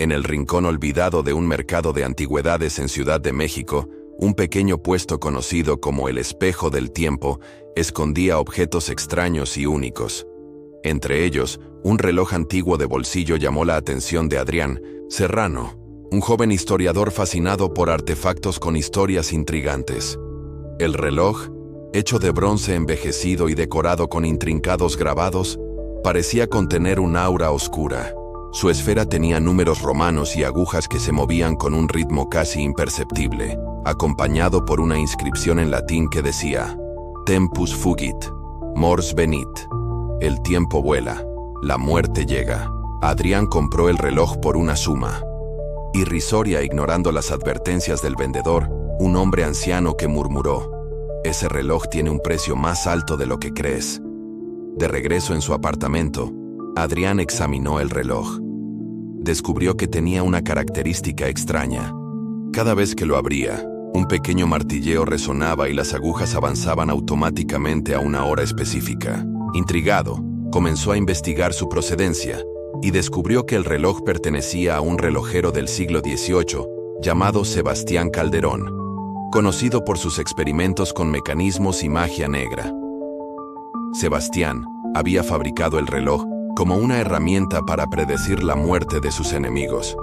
En el rincón olvidado de un mercado de antigüedades en Ciudad de México, un pequeño puesto conocido como el Espejo del Tiempo escondía objetos extraños y únicos. Entre ellos, un reloj antiguo de bolsillo llamó la atención de Adrián Serrano, un joven historiador fascinado por artefactos con historias intrigantes. El reloj, hecho de bronce envejecido y decorado con intrincados grabados, parecía contener un aura oscura. Su esfera tenía números romanos y agujas que se movían con un ritmo casi imperceptible, acompañado por una inscripción en latín que decía: Tempus fugit, mors venit. El tiempo vuela, la muerte llega. Adrián compró el reloj por una suma irrisoria, ignorando las advertencias del vendedor, un hombre anciano que murmuró: ese reloj tiene un precio más alto de lo que crees. De regreso en su apartamento, Adrián examinó el reloj. Descubrió que tenía una característica extraña. Cada vez que lo abría, un pequeño martilleo resonaba y las agujas avanzaban automáticamente a una hora específica. Intrigado, comenzó a investigar su procedencia y descubrió que el reloj pertenecía a un relojero del siglo XVIII llamado Sebastián Calderón, conocido por sus experimentos con mecanismos y magia negra. Sebastián había fabricado el reloj como una herramienta para predecir la muerte de sus enemigos.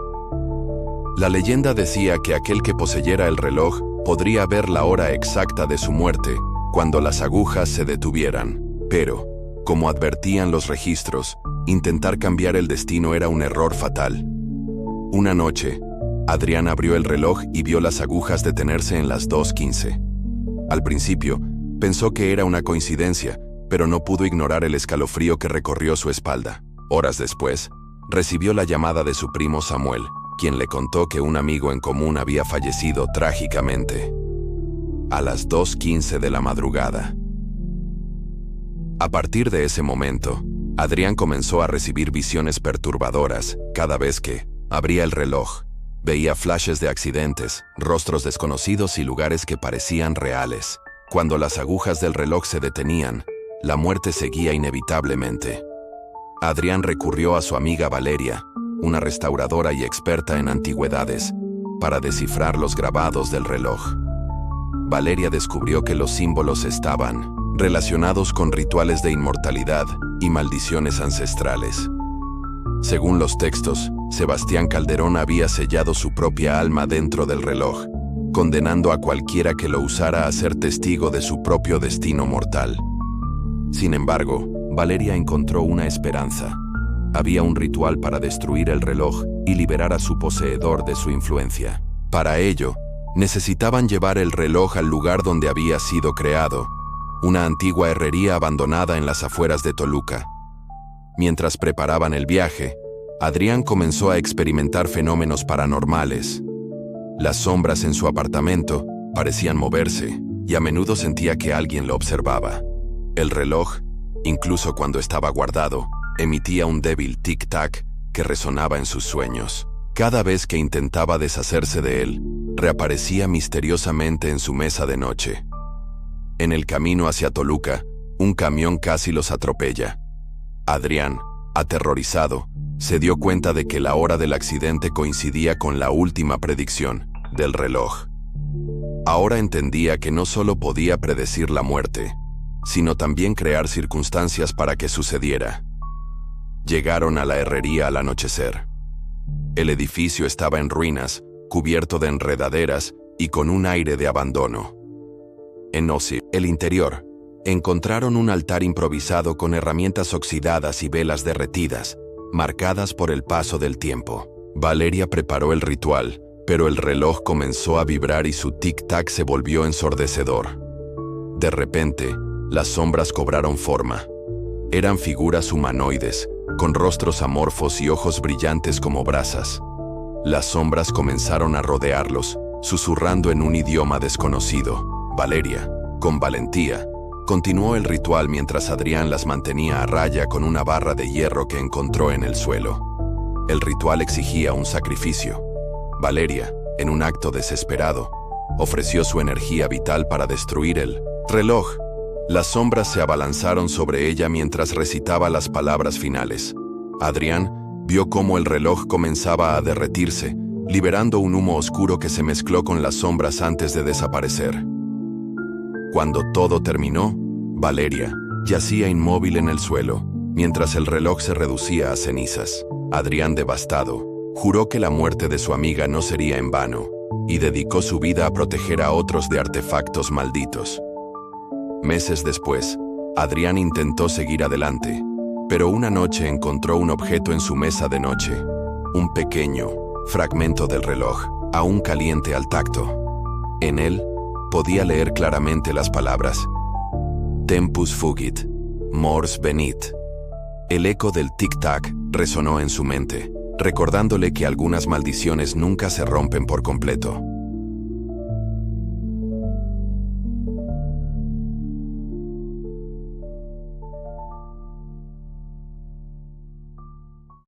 La leyenda decía que aquel que poseyera el reloj podría ver la hora exacta de su muerte cuando las agujas se detuvieran, pero, como advertían los registros, intentar cambiar el destino era un error fatal. Una noche, Adrián abrió el reloj y vio las agujas detenerse en las 2:15. Al principio, pensó que era una coincidencia, pero no pudo ignorar el escalofrío que recorrió su espalda. Horas después, recibió la llamada de su primo Samuel, quien le contó que un amigo en común había fallecido trágicamente a las 2:15 de la madrugada. A partir de ese momento, Adrián comenzó a recibir visiones perturbadoras. Cada vez que abría el reloj, veía flashes de accidentes, rostros desconocidos y lugares que parecían reales. Cuando las agujas del reloj se detenían, la muerte seguía inevitablemente. Adrián recurrió a su amiga Valeria, una restauradora y experta en antigüedades, para descifrar los grabados del reloj. Valeria descubrió que los símbolos estaban relacionados con rituales de inmortalidad y maldiciones ancestrales. Según los textos, Sebastián Calderón había sellado su propia alma dentro del reloj, condenando a cualquiera que lo usara a ser testigo de su propio destino mortal. Sin embargo, Valeria encontró una esperanza. Había un ritual para destruir el reloj y liberar a su poseedor de su influencia. Para ello, necesitaban llevar el reloj al lugar donde había sido creado, una antigua herrería abandonada en las afueras de Toluca. Mientras preparaban el viaje, Adrián comenzó a experimentar fenómenos paranormales. Las sombras en su apartamento parecían moverse y a menudo sentía que alguien lo observaba. El reloj, incluso cuando estaba guardado, emitía un débil tic-tac que resonaba en sus sueños. Cada vez que intentaba deshacerse de él, reaparecía misteriosamente en su mesa de noche. En el camino hacia Toluca, un camión casi los atropella. Adrián, aterrorizado, se dio cuenta de que la hora del accidente coincidía con la última predicción del reloj. Ahora entendía que no solo podía predecir la muerte, sino también crear circunstancias para que sucediera. Llegaron a la herrería al anochecer. El edificio estaba en ruinas, cubierto de enredaderas y con un aire de abandono. En el interior, encontraron un altar improvisado con herramientas oxidadas y velas derretidas, marcadas por el paso del tiempo. Valeria preparó el ritual, pero el reloj comenzó a vibrar y su tic-tac se volvió ensordecedor. De repente, las sombras cobraron forma. Eran figuras humanoides, con rostros amorfos y ojos brillantes como brasas. Las sombras comenzaron a rodearlos, susurrando en un idioma desconocido. Valeria, con valentía, continuó el ritual mientras Adrián las mantenía a raya con una barra de hierro que encontró en el suelo. El ritual exigía un sacrificio. Valeria, en un acto desesperado, ofreció su energía vital para destruir el reloj. Las sombras se abalanzaron sobre ella mientras recitaba las palabras finales. Adrián Vio cómo el reloj comenzaba a derretirse, liberando un humo oscuro que se mezcló con las sombras antes de desaparecer. Cuando todo terminó, Valeria yacía inmóvil en el suelo, mientras el reloj se reducía a cenizas. Adrián, devastado, juró que la muerte de su amiga no sería en vano, y dedicó su vida a proteger a otros de artefactos malditos. Meses después, Adrián intentó seguir adelante, pero una noche encontró un objeto en su mesa de noche, un pequeño fragmento del reloj, aún caliente al tacto. En él, podía leer claramente las palabras Tempus fugit, mors venit. El eco del tic-tac resonó en su mente, recordándole que algunas maldiciones nunca se rompen por completo.